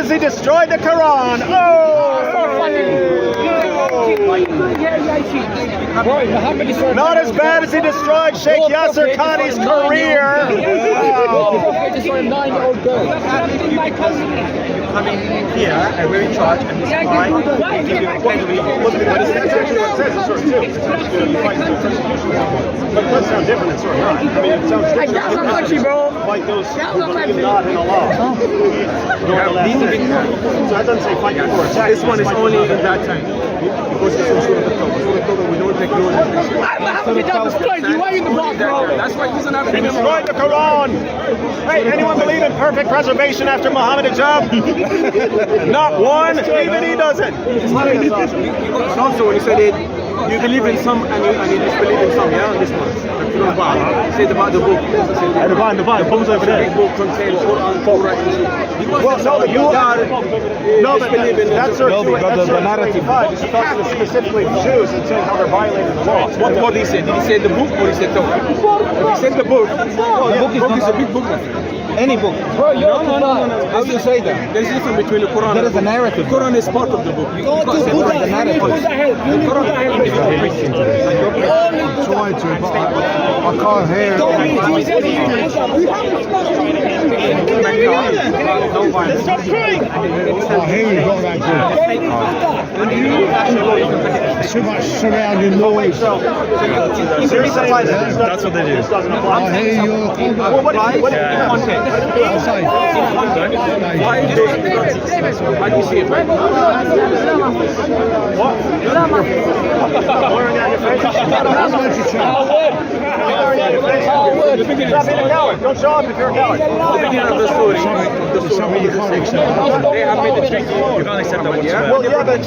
as he destroyed the Quran. Not as bad as he destroyed Sheikh Yasser Khani's career. Coming here and we're in charge and this is why we give you plenary. That's actually what it says in Surah 2. It's going to be fighting persecution. But it does sound different in Surah 9. I mean, it sounds different. Fight those who believe not in Allah. So that doesn't say fight before attack. This one is only in that time. Because it's in Surah Al-Tawbah. We don't take no. That's why he's an African. He destroyed the Quran. Hey, anyone believe in perfect preservation after Muhammad Hijab? Not one. Even he doesn't. And also when you said it, you believe in some and you disbelieve in some, yeah? This one. Said about the book. The book's over there. The book contains Quran, Torah, and well, no, but you are. No, but that's Surah 2. But the narrative. He's talking specifically to Jews and saying how they're violating the law. What he said? Did he say the book or he said Torah? If he said the book, the book is a big book. Any book. No. How do you say that? There's a difference between the Quran There and is a narrative. The Quran is part of the book. You can't say the narrative. Try to, but I can't hear it. Stop crying! I hear you got that good. Too much surrounding noise. So you're saying that's what they do. This doesn't apply. I hear you. Well, what I say. How do you see it? What? Wearing out your face? Stop being a coward. Don't show up if you're a coward. The beginning of the story. Something you can't accept. They have made the treaty. You can't accept that one, yeah? Well, yeah, but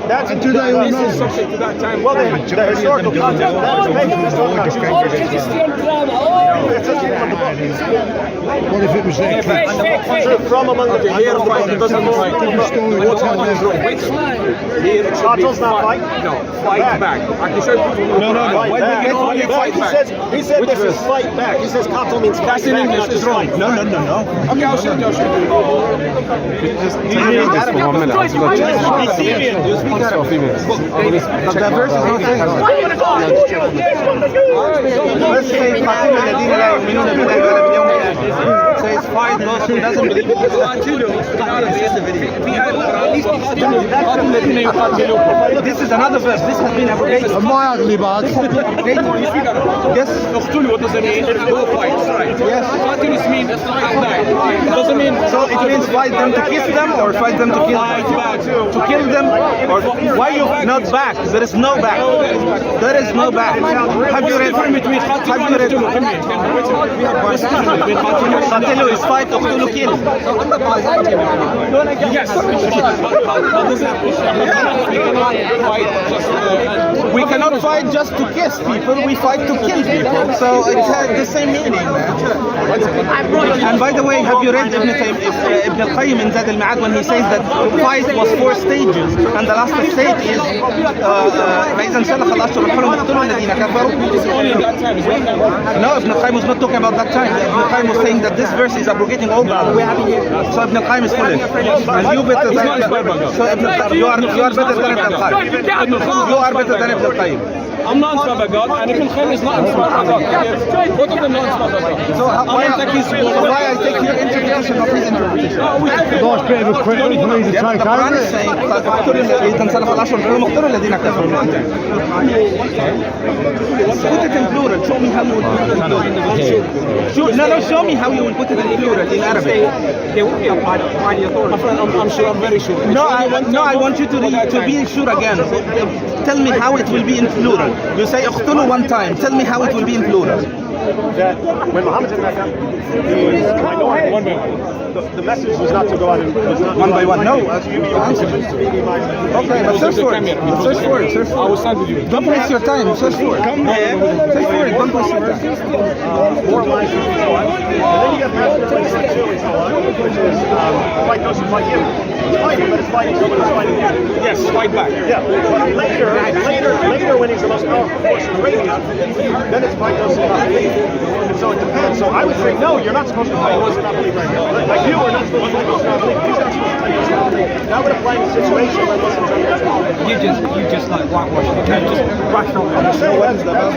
that's in Today or This is no? subject to that time. well, the historical context. That is making the historical What if it was their kids? True, from among the Here, fight doesn't fight. Story What's tell on is them. wrong. Wait. Here, it should be Qatil's not fight? No, fight back. I can show you. No. Fight back. He He said this is fight back. He says Qatil means fight That's in back, English. not It's just wrong. fight. No. Okay, I'll show you. Just read this for 1 minute. The verse is not saying Let's say قاتلوا الذين لا يؤمنون بالله ولا باليوم الآخر. Says fight those who doesn't believe in This is another verse. This has been abrogated. Am I ugly, bud? Yes. What does it mean? Go fight. Right. Yes. Qatil means it doesn't mean. So it means fight them to kiss them or fight them to kill them? To kill them or why you not back? There is no back. There is no back. Have you read? Qatilu is fight, uqtulu kill. Yes. We cannot fight just to kiss people, we fight to kill people. So it has the same meaning, man. And by the way, have you read Ibn al-Qayyim in Zad al-Ma'ad when he says that fight was 4 stages and the last stage is فإذا انسلخ الأشهر الحرم اقتلوا الذين كفروا. No, Ibn al-Qayyim was not talking about that time. Ibn al-Qayyim was saying that this verse is abrogating all that. So Ibn al-Qayyim is foolish. And you better than so you are better than Ibn al-Qayyim. You are better than Ibn al-Qayyim. I'm not inspired by God, and Ibn Khayyim is not inspired by God. Both of them not inspired by God. So why I take your interpretation of his interpretation? Nice bit of equipment for me to The take Quran over is it. saying إذا انسلخ الأشهر الحرم اقتلوا الذين كفروا. Put it in plural. Show me how you will put it in plural. No, show me how you will put it in plural in Arabic. They will be applied by the authority. I'm sure, I'm very sure. No, I want you to be sure again. Tell me how it will be in plural. You say اقتلوا 1 time. Tell me how it will be in plural. That when Muhammad did Mecca, the message was not to go out and One by one. No, answer. Okay, but search for it. Search for it. Search for it. I will stand with you. Don't waste your time. Search for it. Search for it. Don't waste your time. more lines and so on. And then you get past 22 and so on, which is fight those who fight you. It's fighting, but it's fighting someone who's fighting you. Yes, fight back. Yeah, but later when he's the most powerful force in Arabia, then it's fight those who fight you. And so it depends. So I would say, no, you're not supposed to fight those who not believe right now. Like you are not supposed to fight those who not believe. You're not supposed to fight those who not believe. That would apply in a situation where Muslims are You just like whitewashing. You just brush over. I'm just saying that's about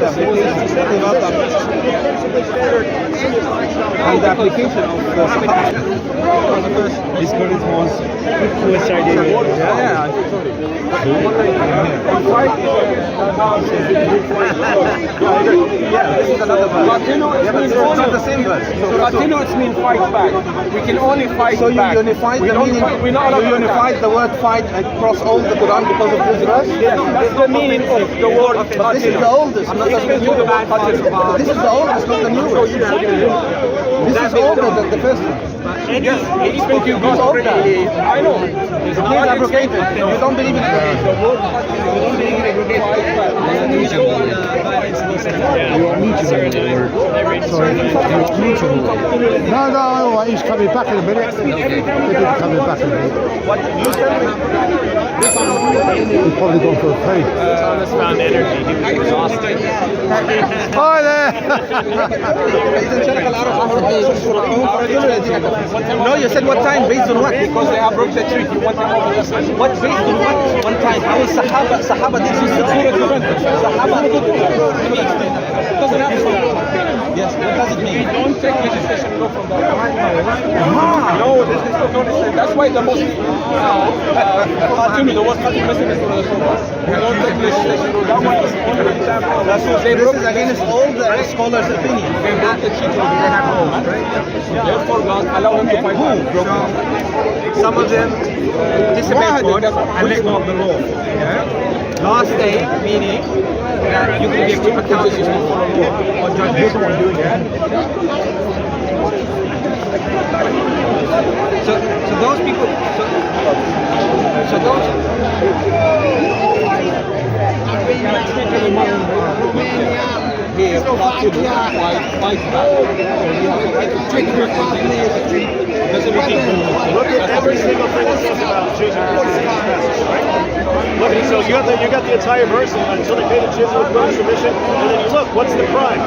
the application of the He's got his ones. Yeah. This is another verse. It's not the same verse. Continuous means fight back. We can only fight So you back. unified the meaning. We're not You unified the word fight across all the Quran because of this verse. That's the meaning of the word. But this is the oldest. Not the This is the oldest, not the newest. This is older than the first one. Yes, it's been you guys already. I know. It's abrogated. You don't believe in it. No, he's coming back in a minute. He's coming back in a minute. He's probably gone for a pee. Thomas found energy. He was exhausted. Hi there! No, you said what time? Based on what? Because they have broke the treaty. What What based on what? One time. How is Sahaba didn't use Sahaba. doesn't have to. Yes, what does it mean? Don't take legislation and go from that. No, this is not legislation. That's why the most the most Muslim is the don't take legislation. That one is only example. That's what they This is against all the scholars' opinion. They broke the treaty they had home. Therefore, God allow them to fight back. Some of them disobeyed God and let go of the law. Last day, meaning that you can be accountable or judged. So those people, so those. Here, fight back. Look at every single thing that says about Jews and Christians, right? Look, so you got the entire verse until they pay the jizya with no submission, and then you look, what's the crime?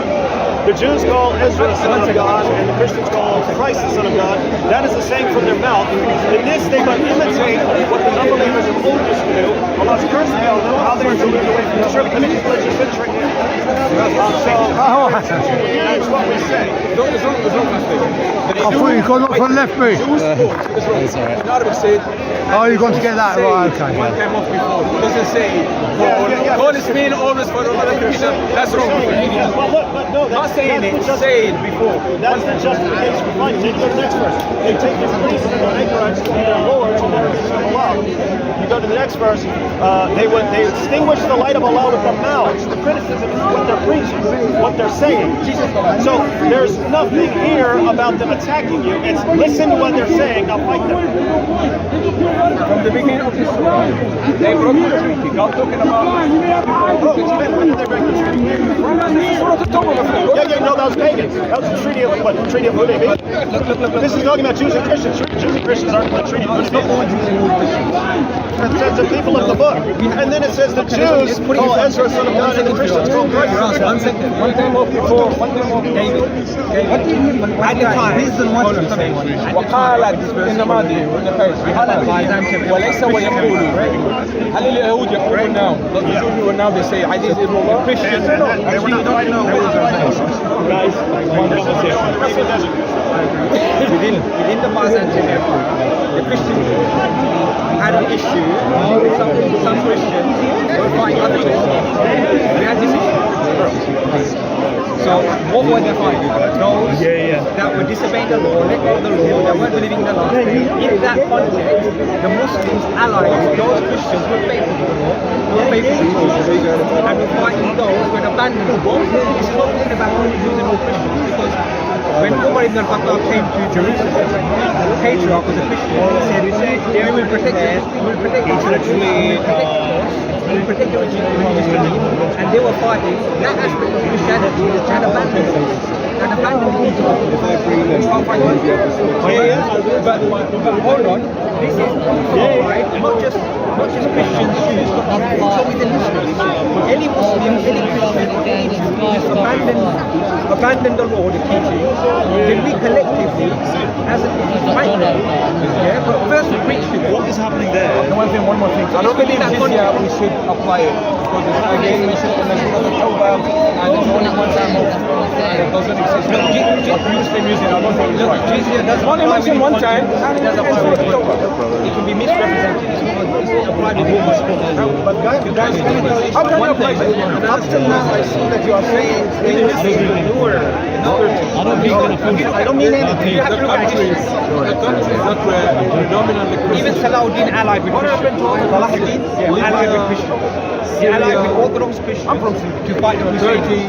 The Jews call Israel the son of God, and the Christians call Christ the son of God. That is the saying from their mouth. In this, they but imitate what the unbelievers of old used to do. Allah's cursed them how they were to live away from the shirk. Let me just finish right here. That's what we say. I thought you got up for left me. Oh, you're going to get that? Right, okay. One time off before. It doesn't say God is mean always for another Christian. That's wrong. But no, Not saying it, say it before. That's the justification for fighting. Take the next verse. They take these priests and their anchorites to be their lords and their Allah. You go to the next verse. They extinguish the light of Allah with their mouths. The criticism is what they're preaching, what they're saying. So there's nothing here about them attacking you. It's listen to what they're saying. Now fight them. From the beginning of the story, they broke the treaty. God talking about. When did they break the treaty? Yeah, no, that was pagans. That was the treaty of what? The treaty of Hudaybiyah. This is talking about Jews and Christians. Jews and Christians aren't in the treaty of Hudaybiyah. It says the people of the book, and then it says the Jews call Ezra son of God, and the Christians call Christ. One second. One time off before. David. At the time, وقالت إنما دي وليس ويقولوا هل اليهود يقولون now not the Jews who now they say I did it wrong Christians no actually we don't know guys one conversation within the Byzantine Empire, the Christians had an issue. Some Christians were fighting other Christians. We had this issue. So what were they fighting? Those that were disobeying the law, let go of the law, that weren't believing in the last day. In that context, the Muslims allied those Christians who were faithful to the law, who were faithful to the law, and were fighting those who had abandoned the law. This is not talking about only Jews and all Christians, because when Umar ibn al-Khattab came to Jerusalem, the patriarch was a Christian. He said, we will protect it, we will protect it, we will protect the religious belief. And they were fighting that aspect of Christianity that had abandoned the law. And abandoned the law. But hold on, this is right, not just Christians, Jews, but also within Muslims. Any Muslim, any Christian, any Jew is abandon the law, the teaching, then we collectively, as a fight them. Yeah, but first we preach to them. What is happening there? One more thing. I don't believe jizya we should apply it because it's again mentioned in the Tawbah and it's only one time of that doesn't exist. Muslim using I don't think it's right. Jizya doesn't Only mentioned one time and it doesn't apply with Tawbah. It can be misrepresented. It's applied with all. But guys, let me tell you How can you one apply thing. it? Up till now, I see that you are saying things. I don't mean anything. You have to look at countries that were predominantly even Salahuddin allied with Christians. Salahuddin allied with Christians. He allied with Orthodox Christians. I'm from to fight the Turkey.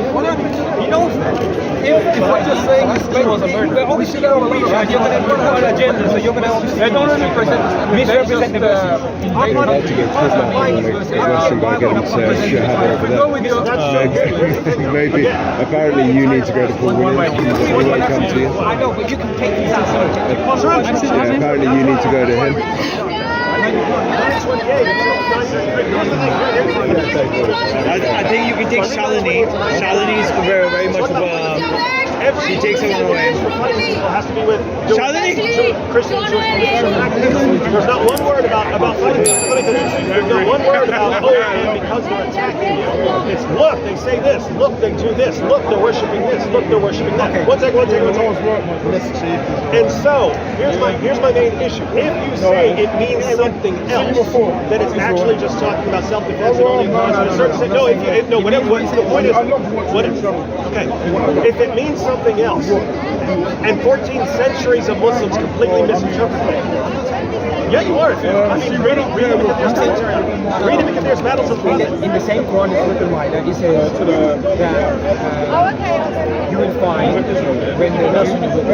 He knows that. If what you're saying is he was a murderer, obviously you're a preacher and you're going to put an agenda, so you're going to obviously misrepresent the verses. I'm not applying these verses. I'm not Maybe. Apparently, you need to go to Paul Williams. He won't come to you. I know, but you can take these out. Yeah, apparently, you need to go to him. I think you can take Shalini. Shalini is very much of a. She takes everyone away. Has to be with Shalini? Christian Jewish. There's not one word about fighting. There's not one word about and because they're attacking you. It's look, they say this. Look, they do this. Look, they're worshiping this. Look, they're worshiping that. One second. And so here's my main issue. If you say it means something else, then it's actually just talking about self-defense and only a certain thing. No, the point is, okay, if it means something else, and 14 centuries of Muslims completely misinterpret it. Yeah, you are. I mean, read Ibn Kathir's Battles of Prophet. In the same Quran, it's written like that. It says that you will find when the nation is in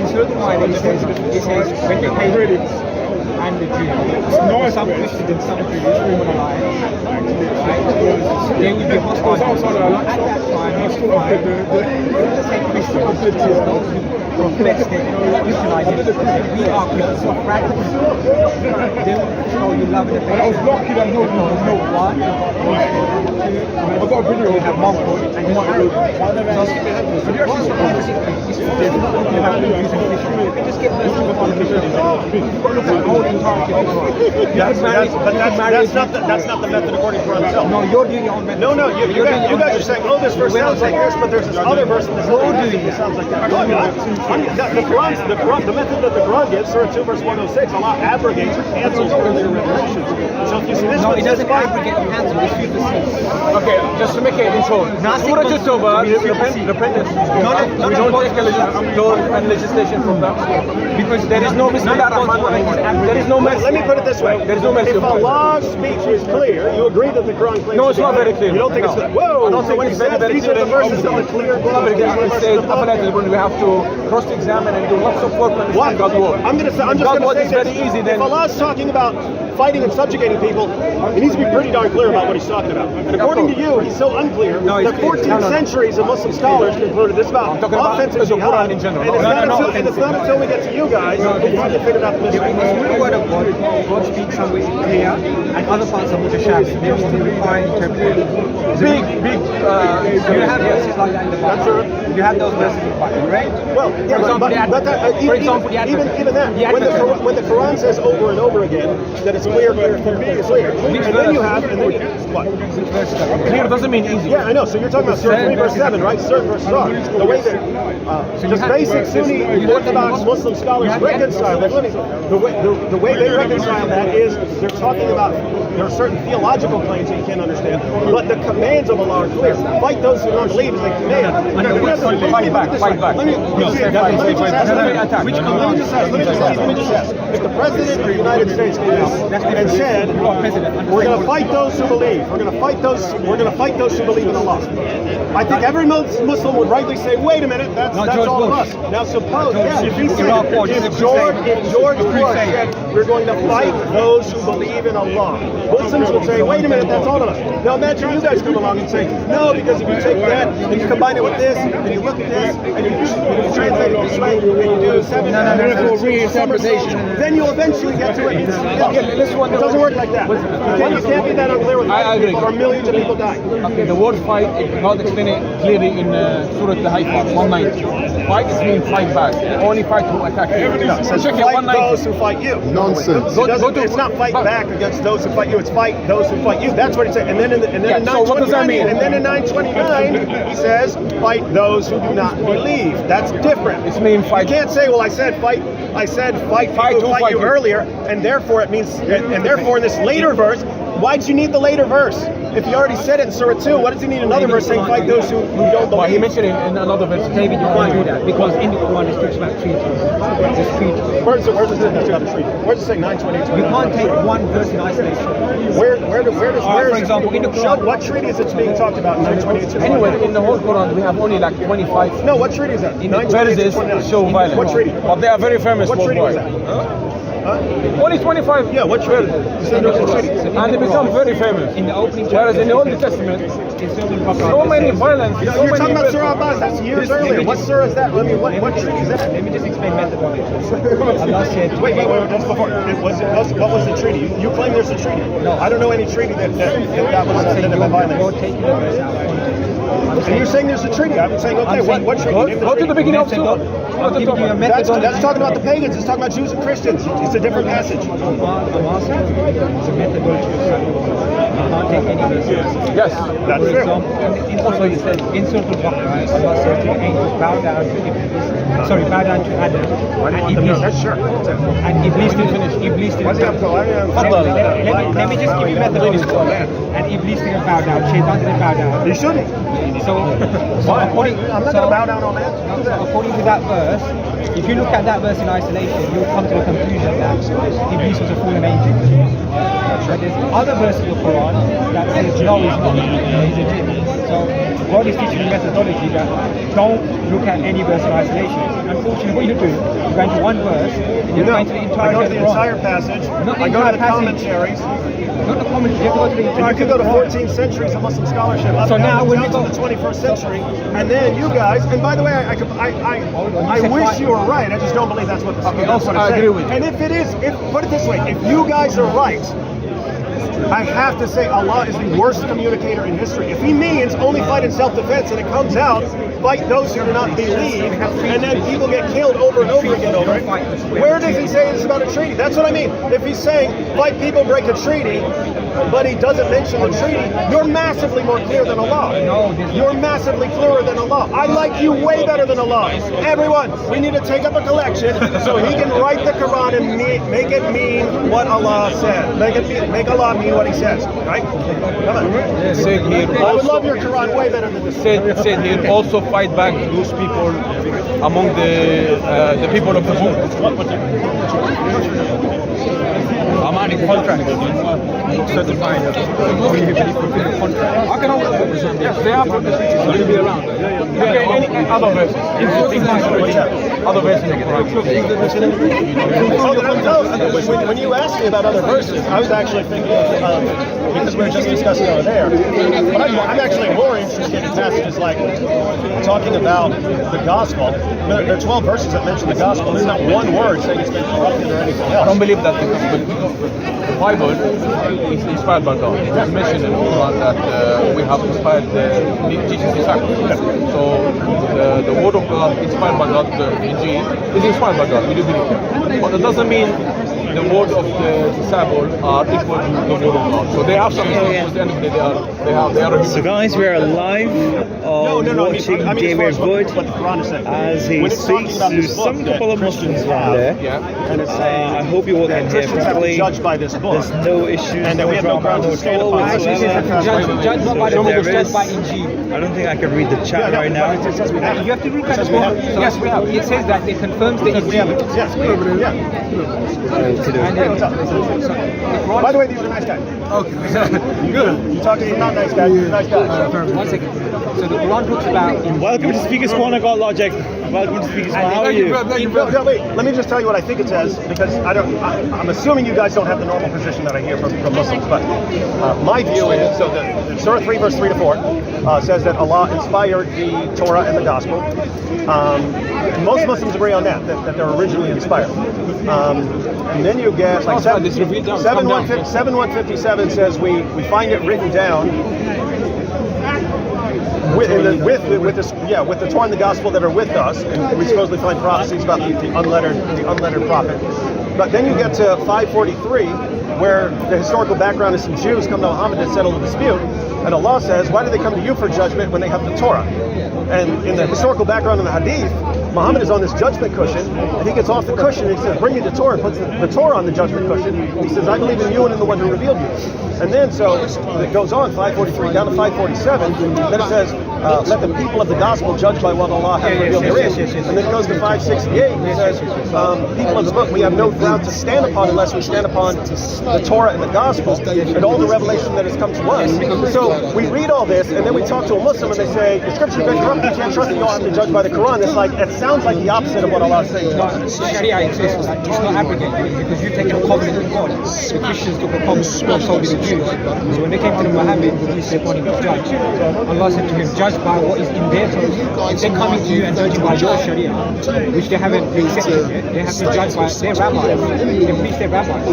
certain Quran, it says when the Christians and the Jews, some Christians and some Jews form an alliance, right? They will be hostile. At that time, you will find the same Christians, those who profess that utilize it. We are Christians, so practice. They will show you love and affection. I was lucky that no one. I've got a video. You have one code and one group. So the process is to you have to use Christian. You can just get those people on the Christian. Look at all the entire That's not the method according to Quran itself. No, you're doing your own method. No, you guys are saying, oh, this verse sounds like this, but there's this other verse in this other passage that sounds like that. No, I'm not. The method that the Quran gives, Surah 2, verse 106, Allah abrogates or cancels earlier revelations. So if you see this No, one it says doesn't fight, abrogate or cancel. It's supersedes. Okay, just to make it in short. Surah At-Tawbah, repentance. We don't take law and legislation from them because there is no there is no mercy. let me put it this way. There is no mercy. If Allah's speech is clear, you agree that the Quran claims No, it's to be not very clear. You don't think No. it's clear? Whoa! I don't think when it's he says very these are clear. the verses that are clear. It says, we have to cross-examine and do lots of work to understand God's word. I'm just God going to word say is this. very easy. Then If Allah's talking about fighting and subjugating people, he needs to be pretty darn clear about what he's talking about. And according to you, he's so unclear that 14 centuries of Muslim scholars concluded this about offensive the Quran jihad. in general. And it's not until we get to you guys that we finally figured out the mystery. In the word of God, God speaks some ways clear, and other parts are mutashabih. They will be fine interpreted. big. You have verses like that in the Bible. You have those verses in the Bible, right? Well, yeah, For example, even that, when the Quran says over and over again that it's clear, and then you have, what? Clear doesn't mean easy. Yeah, I know. So you're talking about Surah 3 verse 7, right? Certain verses are. The way that just basic Sunni Orthodox Muslim scholars reconcile that. The way they reconcile that is they're talking about there are certain theological claims that you can't understand, but the commands of Allah are clear. Fight those who don't believe is a command. Fight back. Let me just ask. If the President of the United States came out and said, we're going to fight those who believe, we're going to fight those who believe in Allah, I think every Muslim would rightly say, wait a minute, that's all of us. Now suppose, if George Bush said, we're going to fight those who believe in Allah. Muslims will say, wait a minute, that's all of us. Now imagine you guys come along and say, no, because if you take that and you combine it with this, and you look at this, and you translate it this way, and you do seven, then you'll eventually get to it. It doesn't work like that. You can't be that unclear with I agree. or millions of people die. Okay, the word fight, God explained it clearly in Surah Al-Haifa, 190. Fight is mean fight back. Only fight who attack you. No, it says Check it, fight 190. those who fight you. Nonsense. It's not fight back against those who fight you. It's fight those who fight you. That's what it says. And then in So what does that mean? And then in 929, he says, fight those who do not believe. That's different. It's mean fight. You can't say, well, I said fight people who fight you earlier, and therefore it means, and therefore in this later verse, why'd you need the later verse? If he already said it in Surah 2, what does he need another verse saying fight those who don't Well, he believe? mentioned it in another verse. David, you can't do that because in the Quran it talks about treaties. There's treaties. Where's it say that's got a treaty? Where's it say 922? You can't take one verse in isolation. Where does for example, in the Quran- what treaty is it being talked about in 922? Anyway, in the whole Quran, we have only like 25 No, what treaty is that? verses show violence. What treaty? But they are very famous What treaty is worldwide. that? Huh? Only 25. Yeah, what treaty? You said there's a treaty. And they become very famous. In the opening Whereas in the Old Testament, so many violence. You're so many talking about verses. Surah Abbas, that's years earlier. What surah is that? I mean, what treaty is that? Let me just explain methodology. Allah said, Wait, just before. What was the treaty? You claim there's a treaty. No. I don't know any treaty that was you're violence. taking the verse out of context. And you're saying there's a treaty. I'm saying, okay, what treaty? Name Go to the beginning of Surah. I'm giving you a methodology. That's talking about the pagans. It's talking about Jews and Christians. It's a different passage. I'm asking it's a methodology of sacrifice. You can't take any verse. Yes. That's For true. example, in also it says in Surah Al-Baqarah, Allah says to the angels, bow down to Iblis. Sorry, bow down to Adam. And Iblis. That's sure. And Iblis didn't finish. Iblis didn't bow down. Let me just give you methodology. And Iblis didn't bow down. Shaitan didn't bow down. You shouldn't. So according, I'm not going to bow down on that. so according to that verse, if you look at that verse in isolation, you'll come to the conclusion that Iblis was a fallen angel. But there's other verses of the Quran that says no, he's not. He's a jinn. So God is teaching you methodology that don't look at any verse in isolation. Unfortunately, what you do, you go into one verse, and you're going to the I go to entirety of the the Quran. entire passage. Not the I go to entire the passage. commentaries. Not the commentaries, you have to go to the And you entirety can go of to the Quran. 14 centuries of Muslim scholarship up So down, now when down you go- to the 21st century, and then you guys, and by the way, I wish you were right. I just don't believe that's what that's what it's I saying. agree with you. And if it is, put it this way, if you guys are right, I have to say Allah is the worst communicator in history. If he means only fight in self-defense and it comes out, fight those who do not believe, and then people get killed over and over again over it, where does he say it's about a treaty? That's what I mean. If he's saying fight people, break a treaty, but he doesn't mention the treaty, you're massively more clear than Allah. You're massively clearer than Allah. I like you way better than Allah. Everyone, we need to take up a collection so he can write the Quran and make it mean what Allah said. Make Allah mean what he says. Right? Come on. Said here I would also, love your Quran way better than this. said here also fight back those people among the people of the book. Amani contract. Certified. I can always yes, they are going to be around. Okay, any other verses? Other verses in the Quran. When you asked me about other verses, I was actually thinking of, because we were just discussing over there, but I'm actually more interested in passages like talking about the gospel. There are 12 verses that mention the gospel. There's not one word saying it's been corrupted or anything I don't else. believe that the Bible is inspired by God. It is mentioned in the Quran that we have inspired Jesus' disciples. So the word of God inspired by God, the Injil, is inspired by God. We do believe that. But it doesn't mean the word of the disciples are equal to the word of God. So they have some issues. At the end of the day, they are So guys, we are live watching David Wood what the Quran is saying. as he When it's talking speaks about to this book some that couple of Christians Muslims have, around there. Yeah. And it's saying I hope you all that can hear Christians have to properly. judge by this book. There's no issues, And that no we have no drama, grounds no to stand trouble upon. Actually, it whatsoever. says judge not by the So book, there judge is- by Injil. I don't think I can read the chat right now. It says we have. You have to read that Says as we well. have. Yes, we have. It says that it confirms the We have it. Injil. Yes, yeah. Hey, what's up? By the way, these are nice guys. Okay. Good. You talking to not nice guys, you're nice guys. One second. So the Quran talks about Welcome to Speakers Corner, guys. Logic. Welcome to Speak Islam. How are you? No, wait, let me just tell you what I think it says, because I'm assuming you guys don't have the normal position that I hear from Muslims, but my view is, so the Surah 3 verse 3 to 4 says that Allah inspired the Torah and the Gospel. Most Muslims agree on that they're originally inspired. And then you get like 7157 says we find it written down with the Torah and the Gospel that are with us, and we supposedly find prophecies about the unlettered prophet. But then you get to 543, where the historical background is some Jews come to Muhammad and settle the dispute, and Allah says, why do they come to you for judgment when they have the Torah? And in the historical background of the Hadith, Muhammad is on this judgment cushion, and he gets off the cushion, and he says, bring me the Torah, and puts the Torah on the judgment cushion. He says, I believe in you and in the one who revealed you. And then, so it goes on, 543 down to 547, then it says, let the people of the gospel judge by what Allah has revealed therein. And then it goes to 568, and it says, people of the book, we have no ground to stand upon unless we stand upon the Torah and the gospel and all the revelation that has come to us. So we read all this, and then we talk to a Muslim, and they say, the scripture's been corrupt, you can't trust it, you don't have to judge by the Quran. It's like, it sounds like the opposite of what Allah is saying. Sharia exists, it's not abrogated, because you've taken a covenant with God. The Christians took a covenant with God, so did the Jews. So when they came to Muhammad, they wanted to judge. Allah said to him, judge by what is in their Torah. If they're coming to you and judging by your Sharia, which they haven't accepted yet, they have to judge by their rabbi. They please their rabbi. So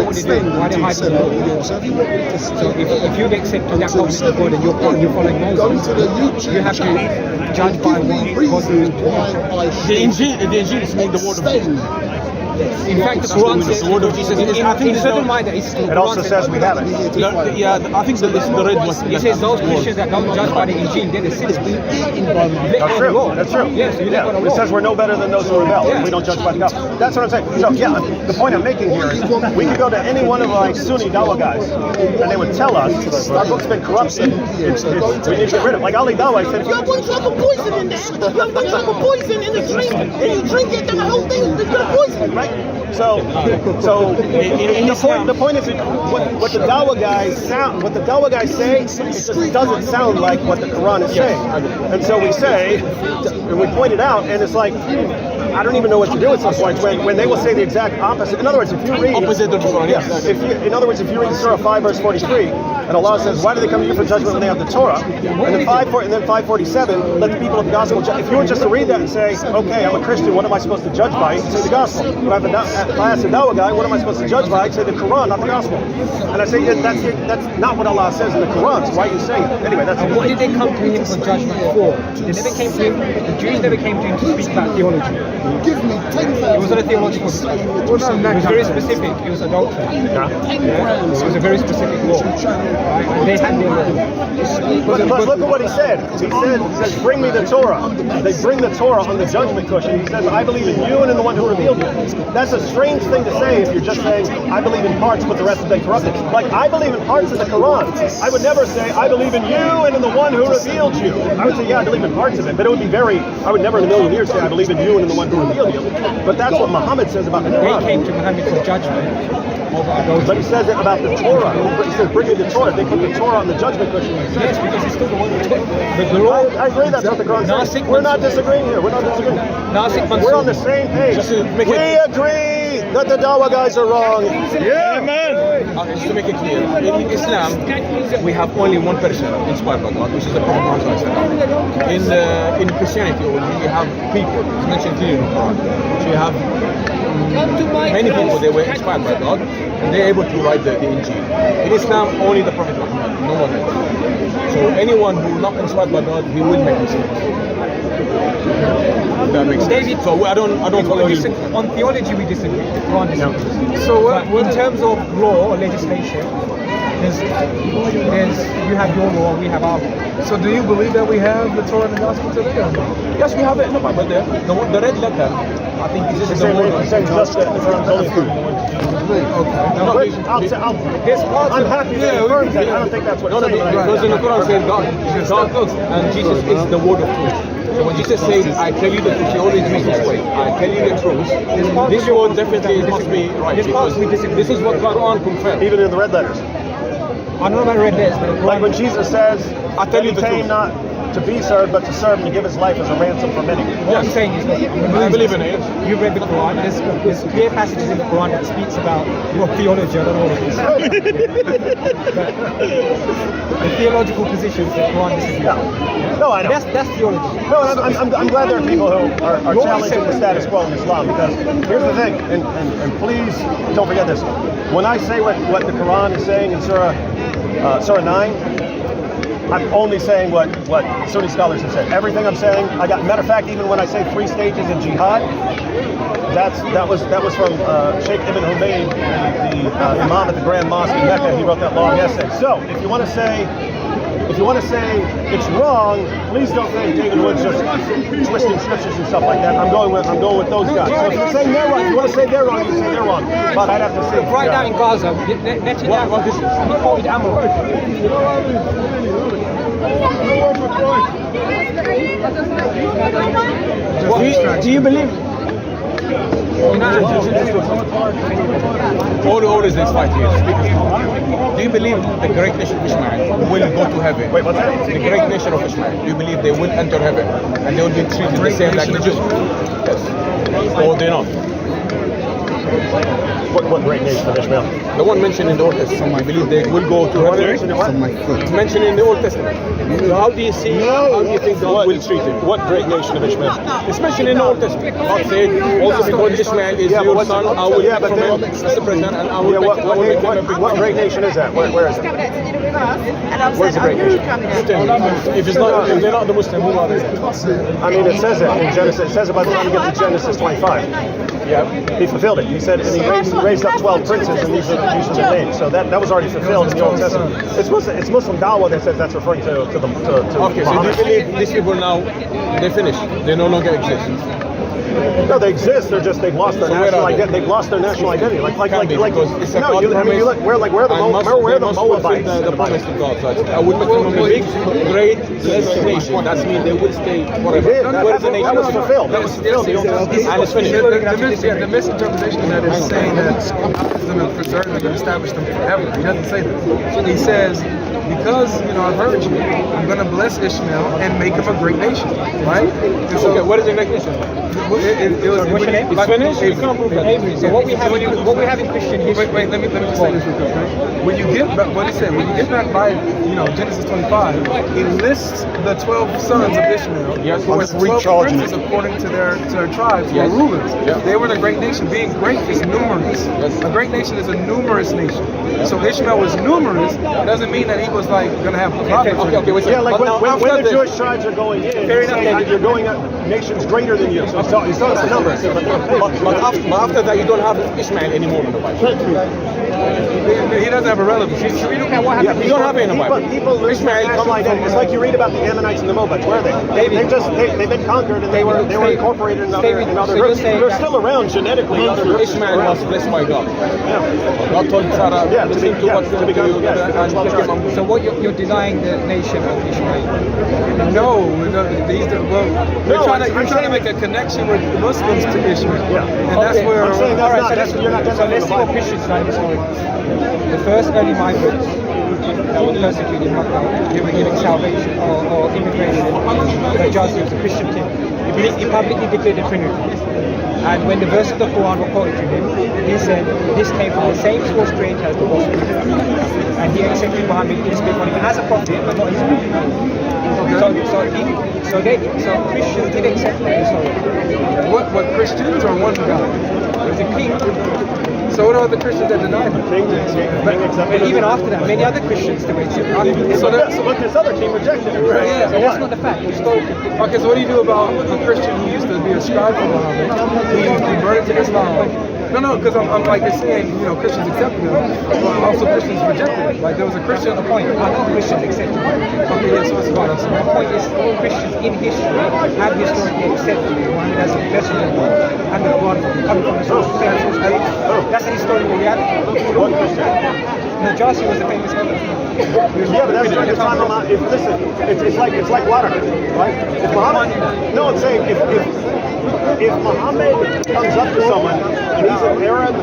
what they do, why they hide the law? So if you accept that covenant with God and you're following Moses, you have to judge by what God is. The Injil is made the word of Jesus. In fact, the Quran says the word of Jesus. I think the certain mind it also says we have it. Yeah, I think this is the red one. It says those Christians that don't judge by the Injil, they're the sinners. That's true. That's true. Yes, it says we're no better than those who rebel. Yeah. We don't judge by the gospel. That's what I'm saying. So yeah, the point I'm making here is we could go to any one of like Sunni Dawah guys, and they would tell us our book's been corrupted. We need to get rid of it. Like Ali Dawah said, you have one drop of poison in there. You have one drop of poison in the drink, and you drink it, then the whole thing is gonna poison. Right. So the point is what the Dawah guys say, it just doesn't sound like what the Quran is saying. And so we say, and we point it out, and it's like, I don't even know what to do at some point when they will say the exact opposite. In other words, if you read opposite of the Quran, in other words, if you read Surah 5 verse 43, and Allah says, why do they come to you for judgment when they have the Torah? And then 547, let the people of the gospel judge. If you were just to read that and say, okay, I'm a Christian, what am I supposed to judge by? You'd say the gospel. If I ask a Dawah guy, what am I supposed to judge by? I'd say the Quran, not the gospel. And I say, that's not what Allah says in the Quran, so why are you saying it? Anyway, that's what did they come to him for judgment for? They never came to him, the Jews never came to him to speak about theology. Give me 10,000. It was not a theological discussion. It was very specific. It was adultery. It was a very specific law. And they had their law. But look at what he said. He says, bring me the Torah. They bring the Torah on the judgment cushion. He says, I believe in you and in the one who revealed you. That's a strange thing to say if you're just saying, I believe in parts, but the rest have been corrupted. Like, I believe in parts of the Quran. I would never say, I believe in you and in the one who revealed you. I would say, yeah, I believe in parts of it, but it would be I would never in a million years say, I believe in you and in the one who revealed you. But that's what Muhammad says about the Quran. They came to Muhammad for judgment. But he says it about the Torah. He says, bring me the Torah. They put the Torah on the judgment cushion. Yes, because it's still the one who took the law. I agree that's what the Quran says. We're not disagreeing here. We're not disagreeing. We're on the same page. We agree that the Dawah guys are wrong. Yeah, man. Just to make it clear, in Islam, we have only one person inspired by God, which is the Prophet Muhammad. In Christianity, we have people. It's mentioned clearly in the Quran. So you have many people, they were inspired by God, and they're able to write the Injil. In Islam, only the Prophet Muhammad, no one else. So anyone who is not inspired by God, he will make mistakes. That makes sense. So I don't follow you. On theology, we disagree. The Quran disagrees. So in terms of law or legislation, you have your law, we have our law. So do you believe that we have the Torah and the Gospel today? Yes, we have it in the Bible there. The red letter, I think this is the word. Okay. I'm happy to confirm that. I don't think that's what it's saying. Because in the Quran says God and Jesus is the word of truth. So when Jesus says, I tell you the truth, he always means this way. I tell you the truth. This word definitely must be right. This is what Quran confirms. Even in the red letters. I don't know about red letters, but like when Jesus says, I tell you the truth. to be served, but to serve and to give his life as a ransom for many. What I'm saying is, I believe in it. you've read the Quran. There's clear passages in the Quran that speaks about your theology. I don't know what it is. But the theological positions that Quran disagrees with. No, I know. That's theology. No, I'm glad there are people who are challenging the status quo in Islam, because here's the thing, and please don't forget this. When I say what the Quran is saying in Surah 9, I'm only saying what Sunni scholars have said. Everything I'm saying, matter of fact, even when I say 3 stages in jihad, that was from Sheikh Ibn Humayd, the Imam at the Grand Mosque in Mecca. He wrote that long essay. So if you want to say it's wrong, please don't think David Wood's just twisting scriptures and stuff like that. I'm going with those guys. So if you're saying they're wrong, if you want to say they're wrong, you say they're wrong. But I'd have to say Right now in Gaza, Netanyahu he quoted Amr. Do you believe? All the orders next 5 years. Do you believe the great nation of Ishmael will go to heaven? Wait, what's that? The great nation of Ishmael. Do you believe they will enter heaven and they will be treated the same like the Jews? Yes. Or they not? What great nation of Ishmael? The one mentioned in the Old Testament. I believe they will go to heaven. It's mentioned in the Old Testament. So how do you see? How do you think God will treat it? What great nation of Ishmael? It's mentioned in the Old Testament. God said, also because Ishmael is your son, I will make from him as the president, and I will make him a big what great nation is that? Where is it? Where's the great nation? If they're not the Muslim, who are they? I mean, it says it in Genesis. It says it by the time you get to Genesis 25. Yeah. He fulfilled it. He said, and he raised up 12 princes, and these are the names. So that was already fulfilled in the Old Testament. It's Muslim Dawah that says that's referring to Okay, so do Muhammad. you believe these people now, they finished, they no longer exist? No, they exist. They've lost their national identity. They've lost their national identity. Like. No, you look where the Moabites. The promise to God. I will make them a big, great, blessed nation. That means they will stay forever. Where is the nation? That was fulfilled. That was fulfilled. And it's finished. The misinterpretation of that is saying that God is going to preserve them and establish them forever. He doesn't say that. He says, because I've heard you, I'm going to bless Ishmael and make him a great nation, right? And so, Okay, what is the great nation? What's your name? It's finished? You can't prove that. So what we have in Christian history. Wait, let me just say this real quick, okay? When you get back, what he said, when you get back by, Genesis 25, he lists the 12 sons of Ishmael, who were 12 princes according to their tribes, who were rulers. They were the great nation. Being great is numerous. A great nation is a numerous nation. So Ishmael was numerous. It doesn't mean that he was like going to have prophets. Okay, Yeah, like when the Jewish tribes are going in, you're going up nations greater than you. So he's talking about numbers. But after that, you don't have Ishmael anymore in the Bible. He doesn't have a relevance. Should we look at what happened? You don't have it in the Bible. People lose their national identity. It's like you read about the Ammonites and the Moabites. Where are they? They've been conquered and they were incorporated in other groups. They're still around genetically. Other groups. Ishmael was blessed by God. Yeah. God told Sarah, listen to what's going to be Yeah. So what you're denying the nation of Ishmael? No, you're trying to make a connection with Muslims to Ishmael. Yeah. And that's where. I'm saying you're not So let's see what Christians like this story. The first early migrants that were persecuted in Makkah, they were giving salvation or immigration. Jazzi was a Christian king. He publicly declared the Trinity. And when the verse of the Quran were quoted to him, he said, this came from the same source creator as the gospel. And he accepted Muhammad in his big one as a prophet, but not his prophet. So Christians did accept that. What Christians or one God? It was a king. So what are the Christians that deny him? But even after that, many other Christians still accepted him. So this other king rejected it, right? Yeah. So that's not the fact. Okay, so what do you do about a Christian who used to be a scribe for Muhammad, who converted to Islam? No, because I'm like you're saying, Christians accepted him, but also Christians rejected him. Like there was a Christian the point. I know Christians accepted him. Okay, yeah, so what's about us? My point is, all Christians in history have historically accepted Muhammad as a messenger of God and the Quran coming from the source creator. That's a historical reality. One Christian. Jazzi was a famous scholar. Yeah, but that's during the time of Muhammad. Listen, it's like water, right? If Muhammad, no, I'm saying if Muhammad comes up to someone and he's an Arab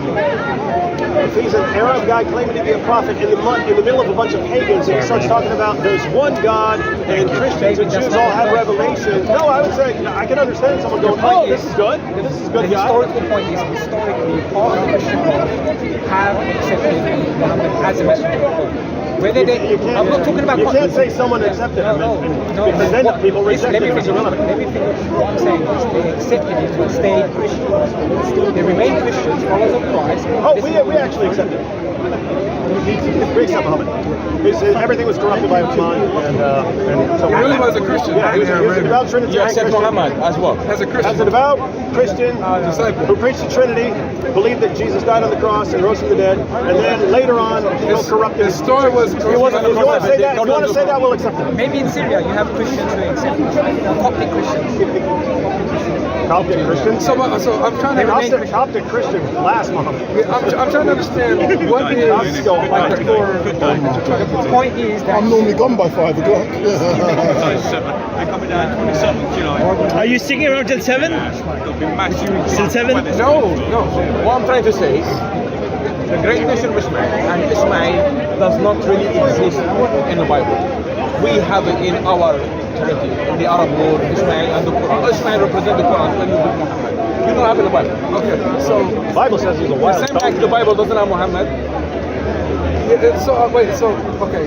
if he's an Arab guy claiming to be a prophet in the middle of a bunch of pagans, and he starts talking about there's one God and Christians and Jews all have revelation. No, I would say I can understand someone going, oh, this is good. This is good. The historical point is historically part of the Christian world have accepted Muhammad as a messenger of God. Whether they, I'm not talking about. You can't say someone accepted him. No. Because then people reject him. It's irrelevant. Let me finish what I'm saying is they accepted it but stayed Christians. They remain Christians, followers of Christ. Oh, we actually accepted it. We accept Muhammad. Everything was corrupted by Uthman, and so He really was a Christian. Yeah, he was a devout Trinitarian You accept Christian. Muhammad as well. As a Christian. As a devout Christian Disciple. who preached the Trinity, believed that Jesus died on the cross and rose from the dead, and then later on, corrupted. His story was. If you want to say that, we'll accept it. Maybe in Syria you have Christians who accept Coptic Christians. Coptic Christians. So I'm trying to. Coptic Christians last Muhammad. I'm trying to understand what is like the core. The point is that I'm normally gone by 5 o'clock. Are you sticking around till 7? Till 7? No. What I'm trying to say is the great nation of Ismail, and Ismail does not really exist in the Bible. We have it in our territory, in the Arab world, Ismail and the Quran. Ismail represents the Quran and the book Muhammad. You don't have it in the Bible. Okay. So The Bible says he's a wild The same like the Bible doesn't have Muhammad. wait. So okay.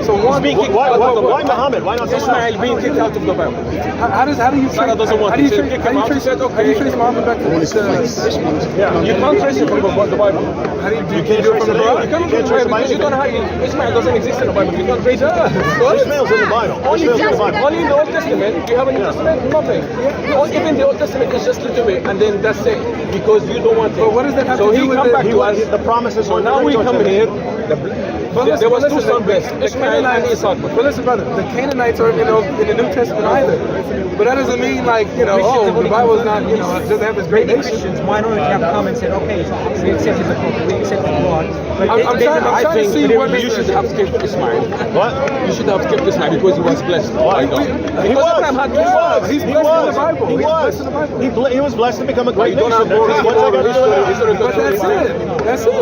So one. Why Muhammad? Why not Ismail being kicked out of the Bible. How do you Sarah doesn't want how do you to trace kick him out. She said, how do you trace Muhammad back to You can't trace it from the Bible. How do you can't do it trace from the it Quran? anyway. You can't You can't trace trace it because you don't have Ismail doesn't exist in the Bible. You can't trace it. Ishmael's in the Bible. Ishmael's in the Bible. Only in the Old Testament. Do you have a New Testament? Nothing. Even the Old Testament is just a little bit, and then that's it. Because you don't want it. But what does that have so to do he with come it? back to us. The promises So were now we come here. There was two sons blessed, The Ishmael and Canaanites. Isaac. But listen, brother, the Canaanites are in the New Testament either. But that doesn't mean like the Bible is not doesn't have this great maybe nation. Christians minority have come and said, okay, we accepted the Prophet, we accepted the Quran. But I'm trying to see what you should have skipped Ismail. What? You should have skipped Ismail because he was blessed by God. He was. Abraham had He's blessed in the Bible. He He's was. blessed in the Bible. He was blessed to become a great You don't nation. have more What's that got to do with that? But that's it. That's it.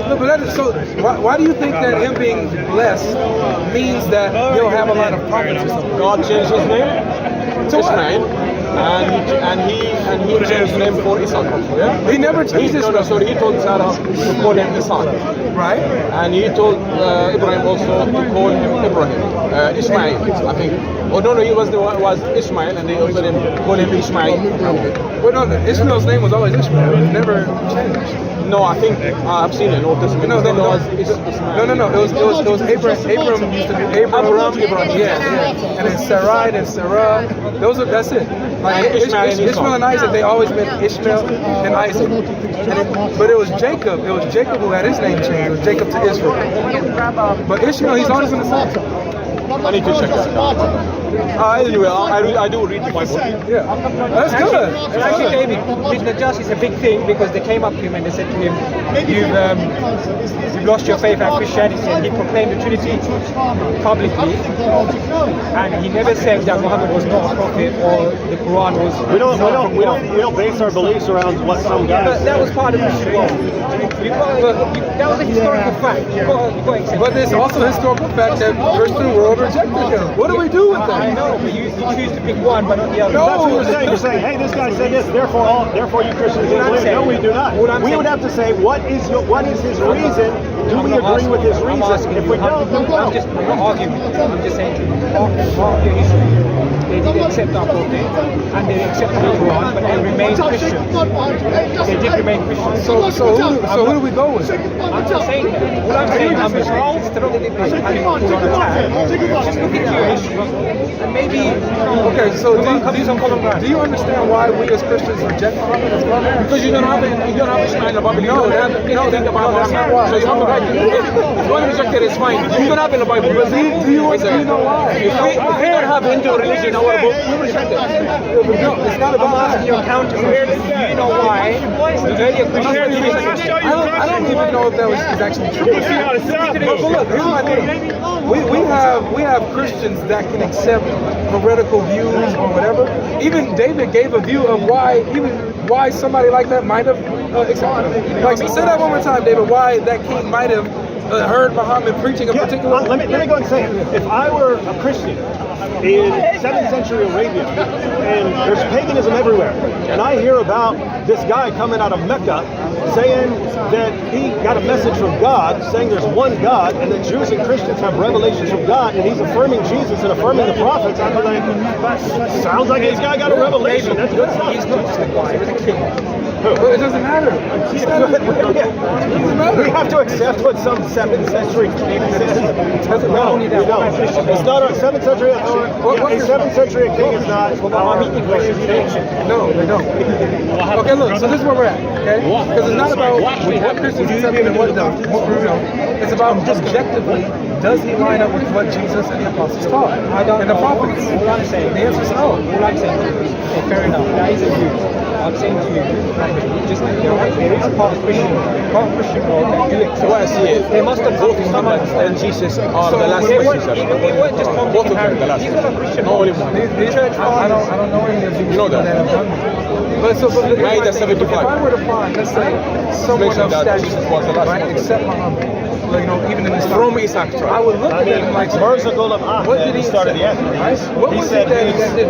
No, but that is, so why do you think that him being blessed means that he'll have a lot of prophets or something? God changed his name to Ismail, and he changed his name for Isaac. Yeah? He never changed his name. So he told Sarah to call him Isaac, Right? and he told Ibrahim also to call him Ibrahim, Ismail, I think. Oh no, he was Ismail, and they also call him Ismail. Well, no, Ishmael's name was always Ishmael. It never changed. No, I think I've seen it in Old Testament. No. It was Ismail. No. It was Abram used to be Abram. Yeah. And then Sarai and Sarah. That's it. Like And Ishmael and Esau. Ishmael and Isaac, they always meant Ishmael and Isaac. But it was Jacob. It was Jacob who had his name changed. It was Jacob to Israel. But Ishmael, he's always been the same. I need to check this out. Anyway, I do read the Bible. Yeah. That's good. Actually, David, with Najash is a big thing because they came up to him and they said to him, you've lost your faith in Christianity, and he proclaimed the Trinity publicly, and he never said that Muhammad was not a prophet or the Quran was. We don't base our beliefs around what some guys But that say. was part of Christian law. That was a historical fact. You got to accept But there's also a historical fact that the Christian world rejected him. What do we do with I that? know, but you choose to pick one, but not the other. No. That's what you're saying. You're saying, hey, this guy said this, therefore you Christians don't believe. No, we do not. We would have to say, what is his reason? Do we agree with his reason? If we don't, then we I'm don't. not arguing. I'm just saying, half your history, they did accept our prophet, and they accepted the Quran, but they remained Christian. They did remain Christian. So who do we go with? I'm just saying that. All I'm saying is, instead of having a Quran attack, just look into your history, and maybe. Okay, so Do do you understand why we as Christians reject Muhammad as well? Because you don't have Ismail in the Bible. You don't have anything about that's not Muhammad. why. So you have to write it. If you want to reject it, it's fine. You don't have it in the Bible. But do you know why? If we don't have Hindu religion in our book, we reject it. No, it's not I'm about asking your counter. Do you know why the earlier Christians? I don't even know if that is actually true. But look, here's my thing. We have Christians that can accept heretical views or whatever. Even David gave a view of why even why somebody like that might have accepted him. Like, say that one more time, David. Why that king might have heard Muhammad preaching a particular. Let me go and say it. If I were a Christian in 7th century Arabia, and there's paganism everywhere, and I hear about this guy coming out of Mecca saying that he got a message from God, saying there's one God, and that Jews and Christians have revelations from God, and he's affirming Jesus and affirming the prophets, I'd be like, sounds like this guy got a revelation. That's good stuff. He's not just a guy, he was a king. But it doesn't matter. We have to accept what some 7th century king says. No, we don't. It's not a 7th century authority. A 7th century king is not. No, they don't. Okay, look. So this is where we're at. Okay, because it's not about what Christians accept and what don't. It's about objectively, does he line up with what Jesus and the apostles taught? And the prophets. All I'm saying. The answer is no. All I'm saying. Okay, fair enough. That is a view. I'm saying to you, just there is a part of Christian world that do accept. What I see is they must have both Muhammad and Jesus are the last It weren't messengers. just Tom, Both Dick, of and them, the Harry. last. These were not Christian. No, only one. I don't know any of these know that. that have done that. But so, but Made at 75. if I were to find, let's say, someone Mention of that stature, Jesus was the last right, one. except Muhammad, like, even in this From Isaac I tribe. would look I at mean, them like, Mirza Ghulam what Ahmed, did he he started the say? end. What He was said it that he's did?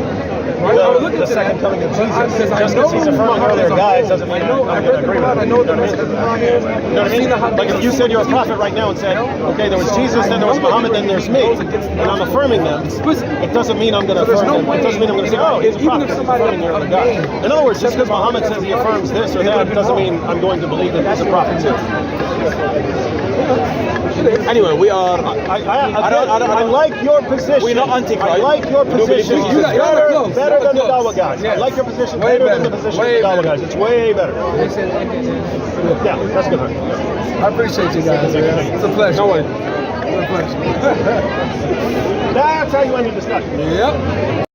Right? I would look the into second that. coming of Jesus. Because I Just know because he's affirming Muhammad earlier is a guys whole- doesn't mean I know, I'm I going read to the agree Quran, with I it. know the message of the Quran is. You know what I I've seen the mean? hadith. Like if you said you're a prophet right now and said, okay, there was Jesus, then there was Muhammad, then there's me, and I'm affirming them, it doesn't mean I'm going to there's affirm no them. It doesn't mean I'm going to say, oh, he's a even prophet. if somebody Affirming the of other guy. name In other words, just because Muhammad says he affirms this or that doesn't mean I'm going to believe that he's a prophet too. Anyway, we are. I like your position. We're not anti-Christ. I like your We don't believe position. Jesus. You're close. Better You're than the close. Dawa guys. I Yes. like your position Way better than the better. position Way of the Dawa better. guys. It's way better. Yeah, that's good. I appreciate you guys, man. It's a pleasure. No way. It's a pleasure. That's how you end the discussion. Yep.